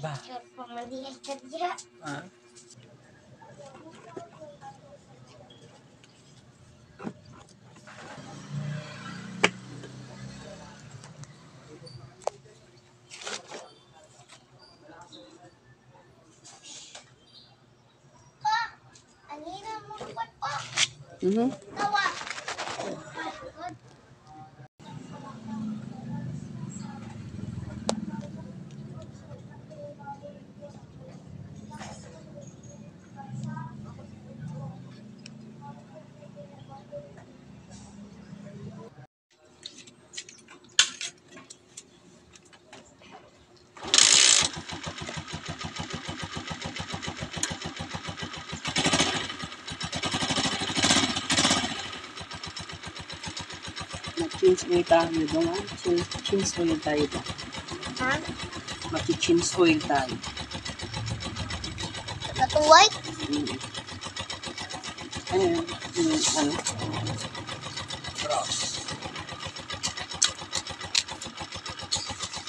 Ba? Pamalihan kerja. Ah. Anina mo lupat pa. Tawa. Mag-change oil tayo doon, ha? Change oil tayo ba? Ha? Mag-change oil tayo. Katuway? Ano yun? Ano?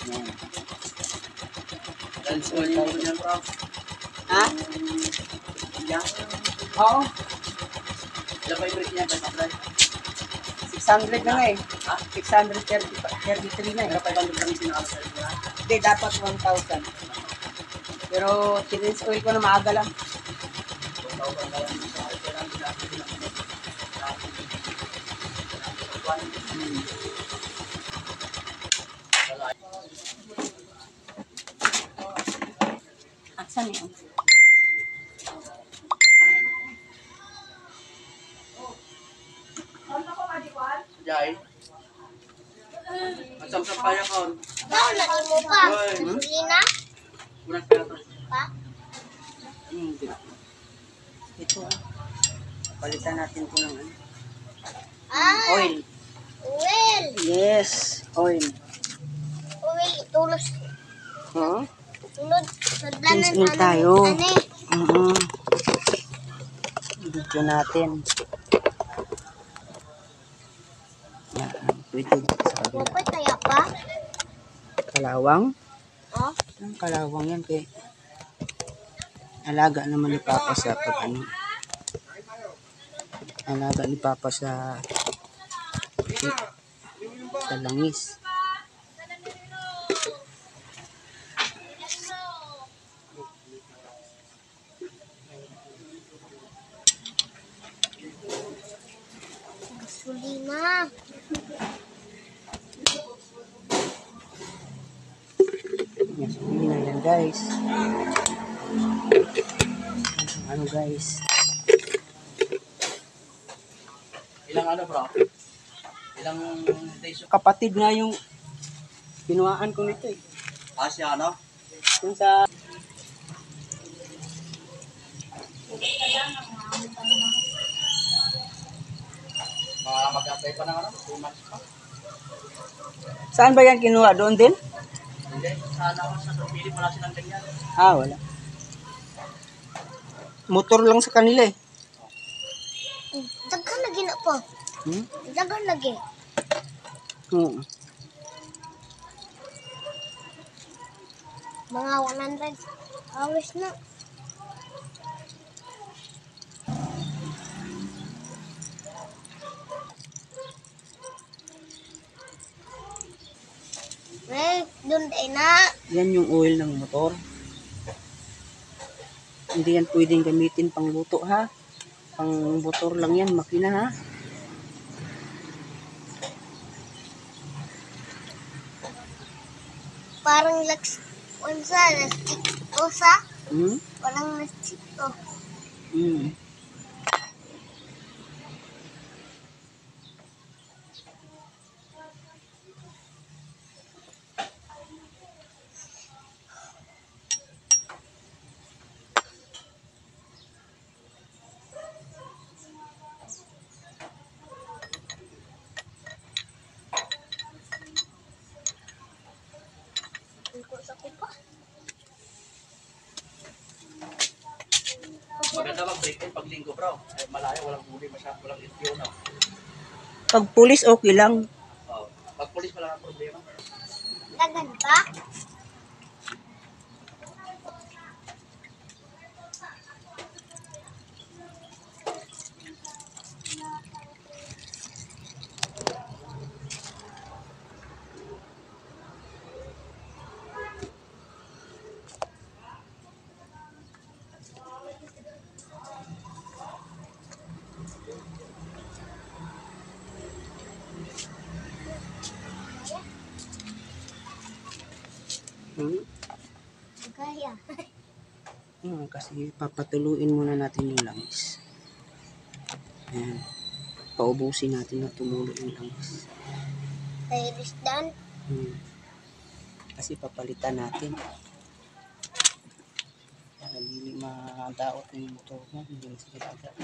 Yan. Change oil tayo dyan, bro. Ha? Yan? Oo. Ilan ba yung break niya? 600 na nga eh. Ha? 633 na eh. Pero 500 kami sinakalas sa ito na? Hindi, dapat 1,000. Pero change oil ko na maaga lang. 1,000 ka lang. Saan yun? Jai. Macam sapaya kon. Kau nak ilmu pa? Gasolina? Kurang pera Pa? Ito. Palitan natin ko ng Ah, oil. oil. Yes, oil. Oil, tulus. Huh? Sunod. Sudlanan Change oil tayo. Ane. Video natin. Yan, pwede sa kabila. Wapay kaya pa? Kalawang. Oh? Ang kalawang yan kay alaga naman ni Papa sa pag ano. Alaga ni Papa sa langis. Gasolina. Gasolina yan guys. Ano guys? Ilang ano bro? Ilang days? Kapatid nga yung pinuhaan ko nito eh. Ah, siya ano? Yung sa... Mag-apply pa ng ano? 2 months pa. Saan ba yan kinuha? Doon din? Hindi. Sana ako sa Pili wala silang ganyan. Ah, wala. Motor lang sa kanila eh. Daghan lagi na po. Daghan lagi. Mga 100 hours na. Doon tayo na. Yan yung oil ng motor. Hindi yan pwedeng gamitin pang luto ha. Pang motor lang yan, makina ha. Parang unsa lastik to sa? Parang lastik to. Maganda mag-break in pag linggo bro. Ay, malaya, walang huli, walang ityo na. Pag pulis, okay lang. Pag pulis, wala ang problema. Dagan pa? ah. Kasi papatuluin muna natin yung langis. Ayan. Paubusin natin na tumulo yung langis. Iris dan. Kasi papalitan natin. Para hindi madaot yung motor mo. Hindi na sila agad.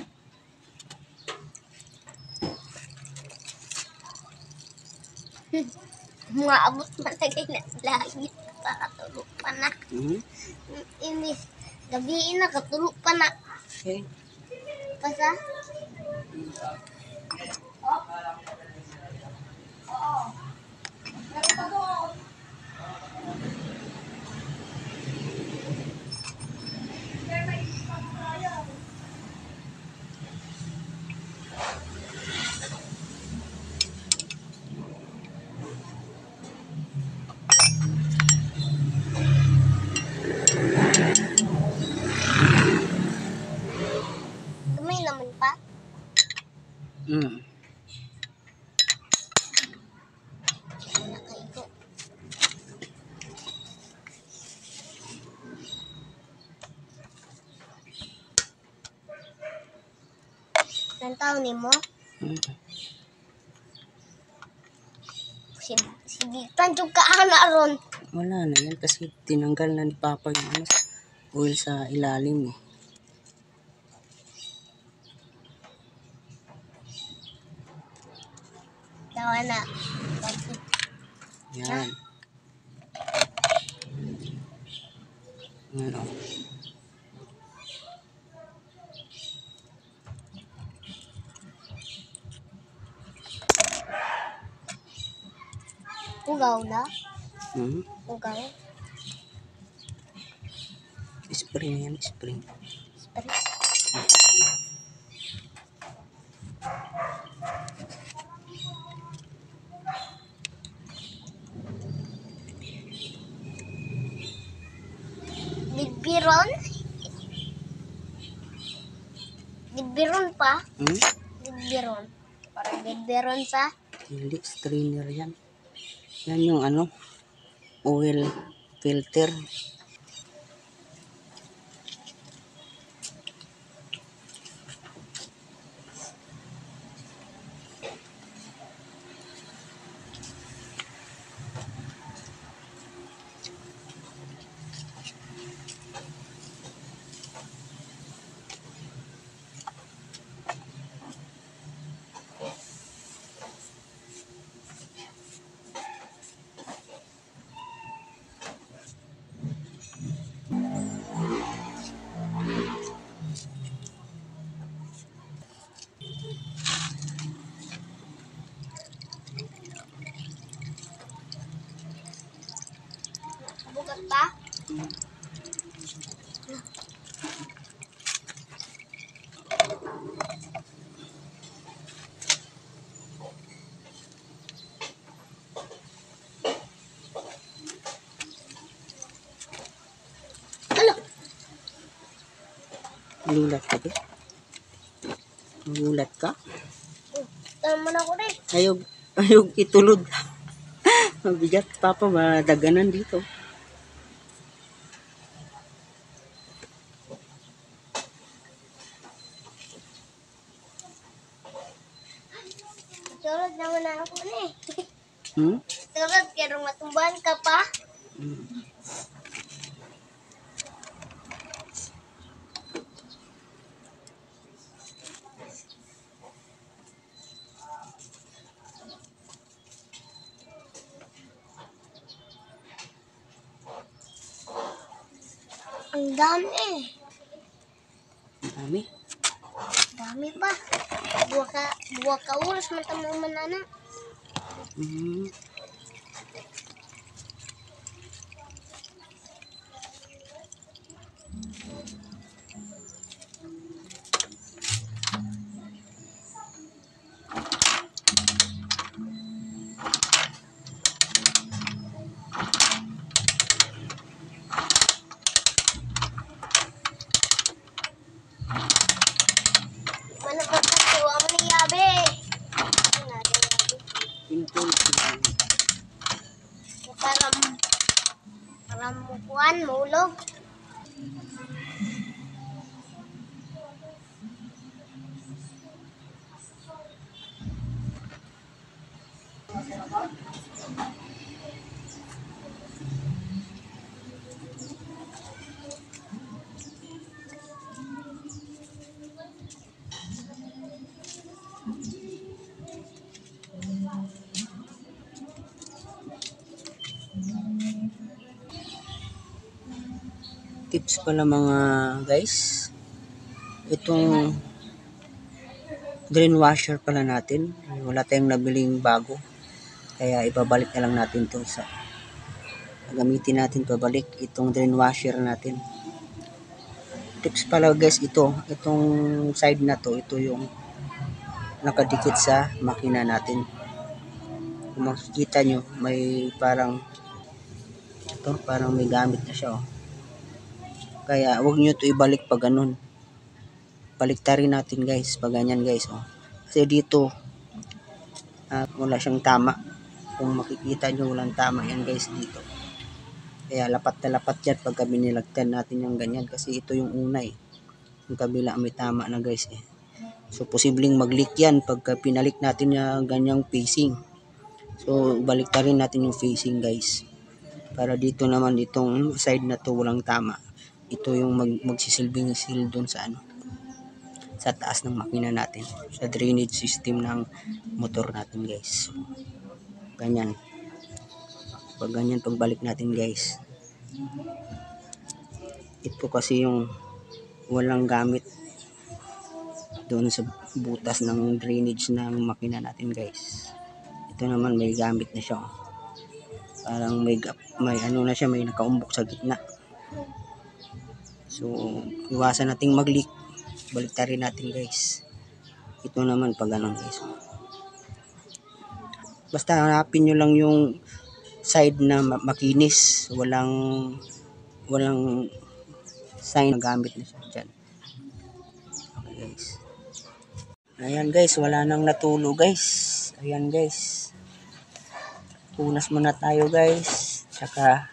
Maabot malagay na lagi. Pakatulog pa na. Inis. Gabiin na, katulog pa na. Okay. Pasa? Gamay naman pa. Nakaigo. Ilang taon ni mo? Si Bitan yung kaana ron. Wala na yan kasi tinanggal na ni Papa yung oil sa ilalim. Tawa na. Yan. Yan o. Ugaw na? Ugaw? Spring yan, spring. Spring. Bigbiron? Bigbiron pa? Bigbiron. Parang bigbiron sa? Hindi, strainer yan. Yan yung oil filter. Bukas pa? Alo! Gulat ka ba? Gulat ka? Tama na ako rin. Ayog itulod. Mabigat, Papa, madaganan dito. Tulad naman na ako rin. Hmm? Tulad, kaya matumbahan ka pa. Ang dami. Ang dami. Dami pa. Dua ka oras man tamo manana. Mana pa tuwa mo ni Yabe. Pintul. Para mukuan, mulog. Tips pala mga guys, itong drain washer pala natin, wala tayong nabiling bago, kaya ibabalik na lang natin to sa gamitin natin pabalik itong drain washer natin. Tips pala guys, itong side na to, ito yung nakadikit sa makina natin. Kung makikita nyo, may parang may gamit na siya, oh. Kaya wag nyo to ibalik pag ganun. Baliktarin natin guys, pag ganyan guys, oh. Kasi dito wala siyang tama. Kung makikita nyo, walang tama yan guys dito. Kaya lapat na lapat yan pagka binilagtan natin yung ganyan, kasi ito yung una eh. Yung kabila may tama na guys eh. So posibleng mag-leak yan pagka pinalik natin yung ganyang facing. So baliktarin natin yung facing guys, para dito naman itong side na to walang tama. Ito yung magsisilbing seal doon sa sa taas ng makina natin, sa drainage system ng motor natin guys. So, ganyan. Pag ganyan pagbalik natin guys, ito kasi yung walang gamit doon sa butas ng drainage ng makina natin guys. Ito naman may gamit na siya, oh. Parang may ano na siya, may nakaumbok sa gitna. So iwasan nating mag-leak, baliktarin natin guys. Ito naman pag ganun guys, basta hanapin nyo lang yung side na makinis, walang sign na gamit na siya dyan. Okay guys, ayan guys, wala nang natulo guys. Ayan guys, punas muna tayo guys, tsaka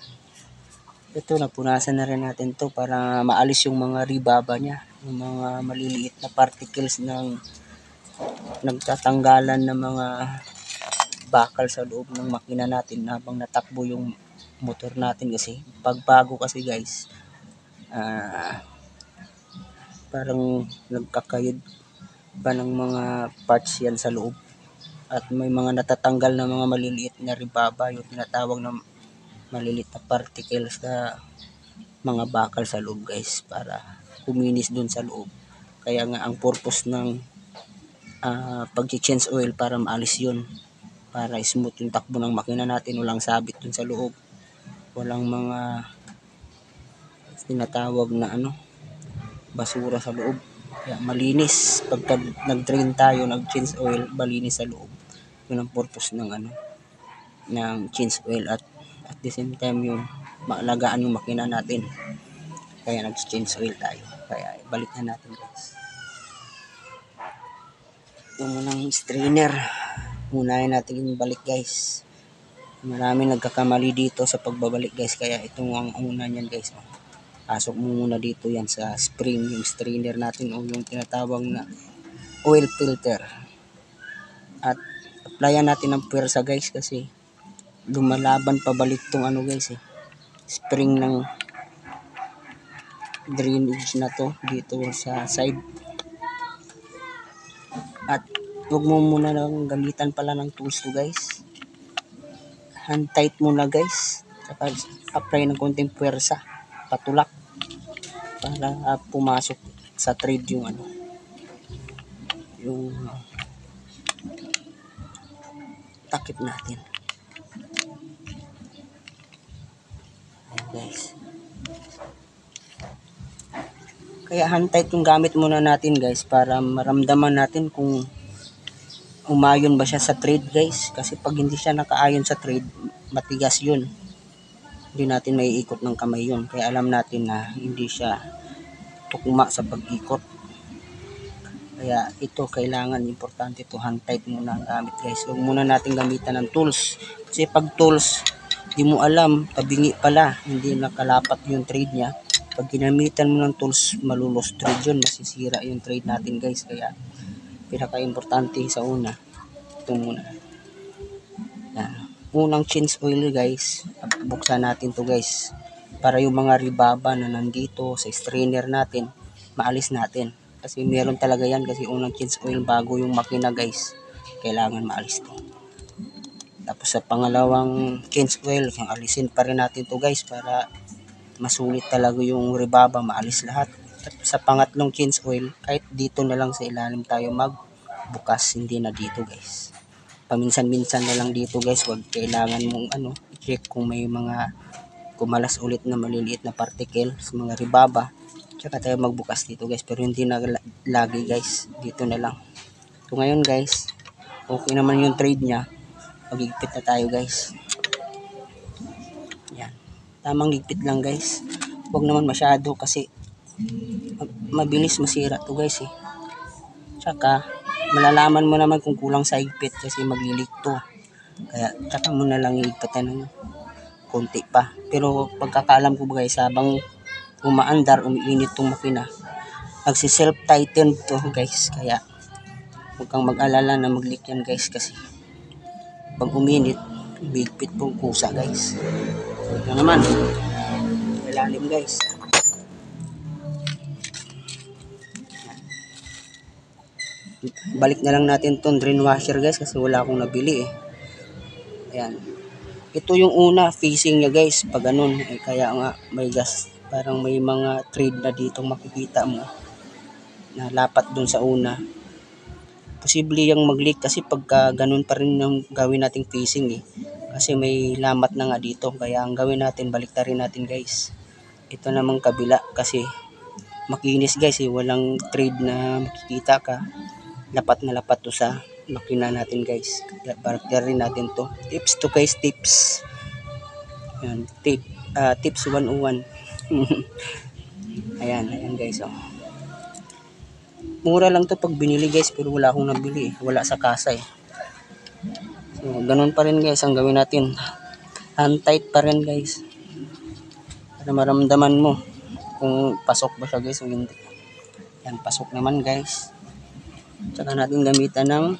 ito napunasan na rin natin to para maalis yung mga ribaba niya, yung mga maliliit na particles ng nagtatanggalan ng mga bakal sa loob ng makina natin habang natakbo yung motor natin. Kasi pagbago kasi guys, parang nagkakayod pa ng mga parts yan sa loob, at may mga natatanggal na mga maliliit na ribaba, yung tinatawag na maliliit na particles na mga bakal sa loob guys, para kuminis dun sa loob. Kaya nga ang purpose ng pag-change oil para maalis yun, para smooth yung takbo ng makina natin, walang sabit dun sa loob, walang mga tinatawag na basura sa loob. Kaya malinis pagka nag-drain tayo, nag-change oil, malinis sa loob. Yun ang purpose ng ng change oil, at the same time yung maalagaan yung makina natin. Kaya nag-change oil tayo. Kaya balik na natin guys. Ito munang strainer, unahin natin yung balik guys. Marami nagkakamali dito sa pagbabalik guys, kaya itong ang una niyan guys, pasok mo muna dito yan sa spring, yung strainer natin, o yung tinatawag na oil filter, at applyan natin ng puwersa guys, kasi lumalaban pabalik tong guys spring ng drainage na to dito sa side. At huwag mo muna lang gamitan pala ng tools to guys, hand tight muna guys, saka apply ng konting puwersa, patulak, para pumasok sa thread yung yung takip natin. Ayan guys, kaya hand tight yung gamit muna natin guys, para maramdaman natin kung umayon ba siya sa thread guys. Kasi pag hindi siya nakaayon sa thread, matigas yun, hindi natin may ikot ng kamay yun. Kaya alam natin na hindi siya tukma sa pag-ikot. Kaya ito kailangan, importante ito, hand tight muna ang gamit guys. Huwag muna natin gamitan ng tools, kasi pag tools, di mo alam, tabingi pala, hindi nakalapat yung thread niya, pag ginamitan mo ng tools, malulos trade yun, masisira yung trade natin guys. Kaya pinaka-importante sa una, ito muna. Yan. Unang change oil guys, buksan natin to guys, para yung mga ribaba na nandito sa strainer natin, maalis natin. Kasi meron talaga yan, kasi unang change oil bago yung makina guys, kailangan maalis to. Tapos sa pangalawang change oil, alisin pa rin natin to guys, para masulit talaga yung ribaba, maalis lahat. At sa pangatlong change oil, kahit dito na lang sa ilalim tayo magbukas, hindi na dito guys. Paminsan-minsan na lang dito guys, wag kailangan mong check kung may mga kumalas ulit na maliliit na particle sa mga ribaba. Tsaka tayo magbukas dito guys, pero hindi na lagi guys, dito na lang. So ngayon guys, okay naman yung trade niya. Magigpit na tayo guys. Yan. Tamang ligpit lang guys. Huwag naman masyado kasi mabilis masira to guys eh. Tsaka malalaman mo naman kung kulang sa higpit kasi maglilik to. Kaya tsaka mo na lang higpitan ng konti pa. Pero pagkakalam ko guys, habang umaandar, umiinit tong makina, nagsi-self tighten to guys. Kaya huwag kang mag-alala na mag-leak yan guys, kasi pag uminit, bigpit pong kusa guys. So ito naman, ilalim guys. Balik na lang natin tong drain washer guys, kasi wala akong nabili eh. Ayan. Ito yung una, facing niya guys, pag ganun. Eh, kaya nga may gas, parang may mga thread na dito makikita mo na lapat dun sa una. Posible yung mag-leak kasi pagka ganun pa rin yung gawin nating facing eh. Kasi may lamat na nga dito. Kaya ang gawin natin, baliktarin natin guys. Ito namang kabila kasi makinis guys eh. Walang thread na makikita ka. Lapat na lapat to sa makina natin guys. Baliktarin natin to. Tips to guys, tips. Yan, tips 101. Ayan guys oh. Mura lang to pag binili guys, pero wala akong nabili eh. Wala sa kasa eh. So, ganun pa rin guys ang gawin natin. Hand tight pa rin guys. Para maramdaman mo kung pasok ba siya guys o hindi. Yan, pasok naman guys. Tsaka natin gamitan ng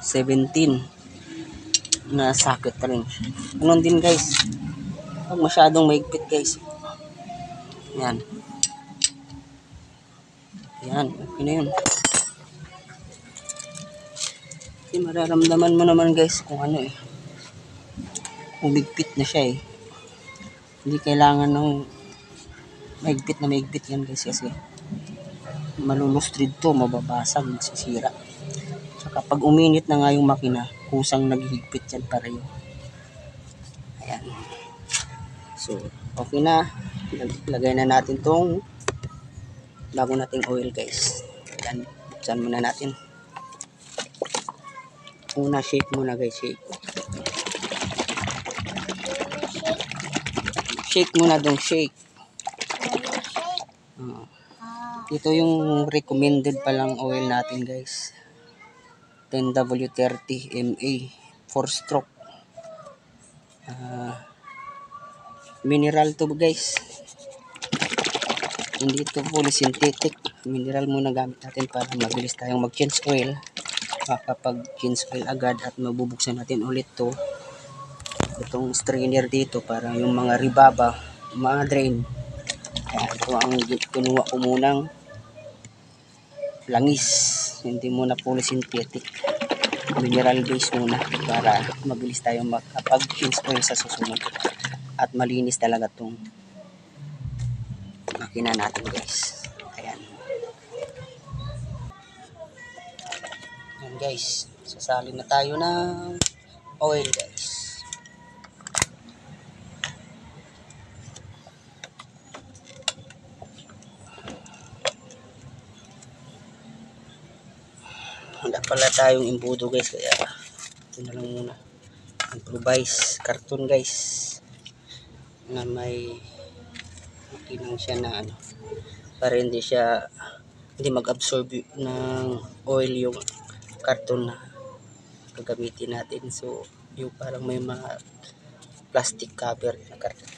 17 na socket rin. Ganun din guys. Huwag masyadong maigpit guys. Yan. Yan, okay na yun. Kasi mararamdaman mo naman guys kung ano eh. Kung bigpit na siya eh. Hindi kailangan ng maigpit na maigpit yan guys, kasi malulustrid to, mababasag, magsisira. Saka pag uminit na nga yung makina, kusang naghihigpit yan pareho. Ayan. So, okay na. Lagay na natin tong bago nating oil guys. Ayan, buksan muna natin. Una, shake muna guys, shake. Shake muna dong, shake. Ito yung recommended palang oil natin guys. 10W30 MA 4-stroke. Mineral to guys. Hindi ito fully synthetic. Mineral muna gamit natin para mabilis tayong mag-change oil. Makapag-change oil agad at mabubuksan natin ulit to. Itong strainer dito para yung mga ribaba, mga drain. Kaya ito ang kinuha ko munang langis. Hindi muna fully synthetic. Mineral base muna para mabilis tayong makapag-change oil sa susunod. At malinis talaga itong makina natin guys. Ayan. Ayan guys. Sasalin na tayo ng oil guys. Wala pala tayong imbudo guys, kaya ito na lang muna. Improvise karton guys na may makinang siya na para hindi mag-absorb ng oil yung karton na gagamitin natin. So yung parang may mga plastic cover na karton.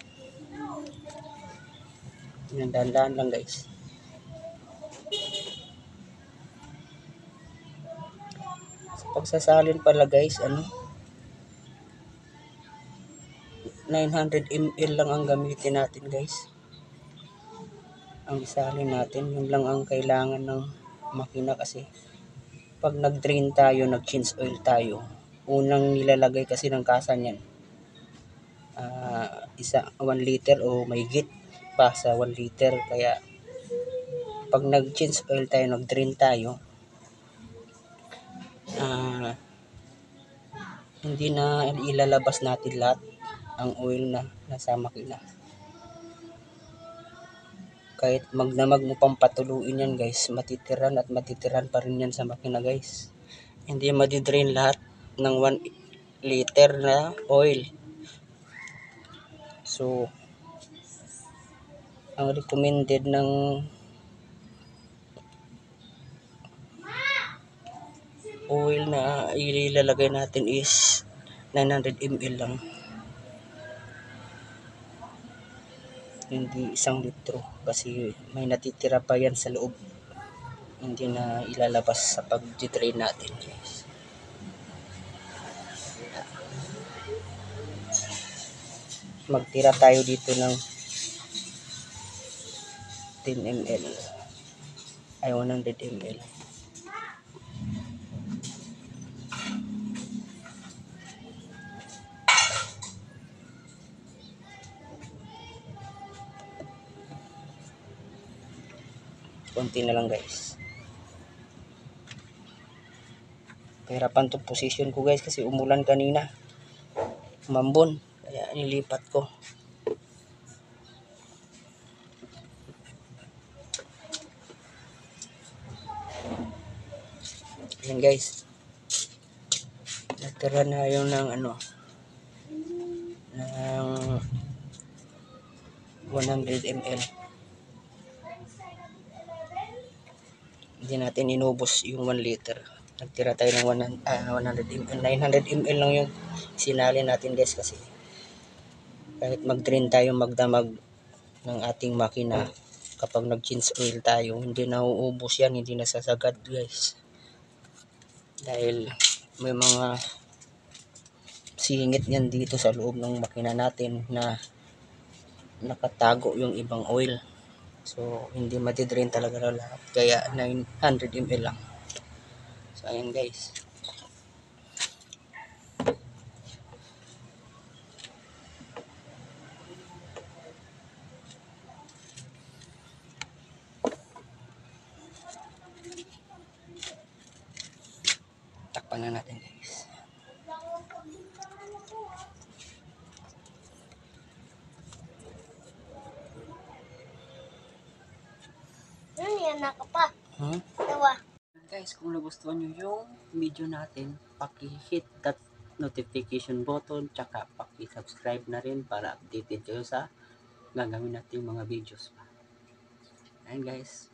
Yan, dahan-dahan lang guys. Sa pagsasalin pala guys, 900 ml lang ang gamitin natin guys. Ang isalin natin, yun lang ang kailangan ng makina kasi pag nag-drain tayo, nag-change oil tayo, unang nilalagay kasi ng kasa niyan, 1 liter o mahigit pa sa 1 liter. Kaya pag nag-change oil tayo, nag-drain tayo, hindi na ilalabas natin lahat ang oil na nasa makina. Kahit magdamag mo pang patuluin yan guys, matitiran at matitiran pa rin yan sa makina guys. Hindi madidrain lahat ng 1 liter na oil. So, ang recommended ng oil na ilalagay natin is 900 ml lang. Hindi 1 litro kasi may natitira pa yan sa loob. Hindi na ilalabas sa pag-drain natin guys. Magtira tayo dito ng 10 ml ay 100 ml. Konti na lang guys. Pahirapan to position ko guys kasi umulan kanina, umambon, kaya nilipat ko. Ayan guys, natira na yung ng ng 100 ml. Hindi natin inubos yung 1 liter. Nagtira tayo ng 100 ml. 900 ml lang yung sinali natin guys kasi kahit mag-drain tayo, magdamag ng ating makina, kapag nag-change oil tayo, hindi na uubos yan, hindi nasasagad guys. Dahil may mga singit yan dito sa loob ng makina natin na nakatago yung ibang oil. So, hindi matidrain talaga na lahat. Kaya 900 ml lang. So, ayan guys. Takpan na natin guys. Ano yan, nakapa? Tawa. Guys, kung nagustuhan nyo yung video natin, paki-hit that notification button, tsaka paki-subscribe na rin para updated kayo sa gagawin natin mga videos pa. Ayan guys.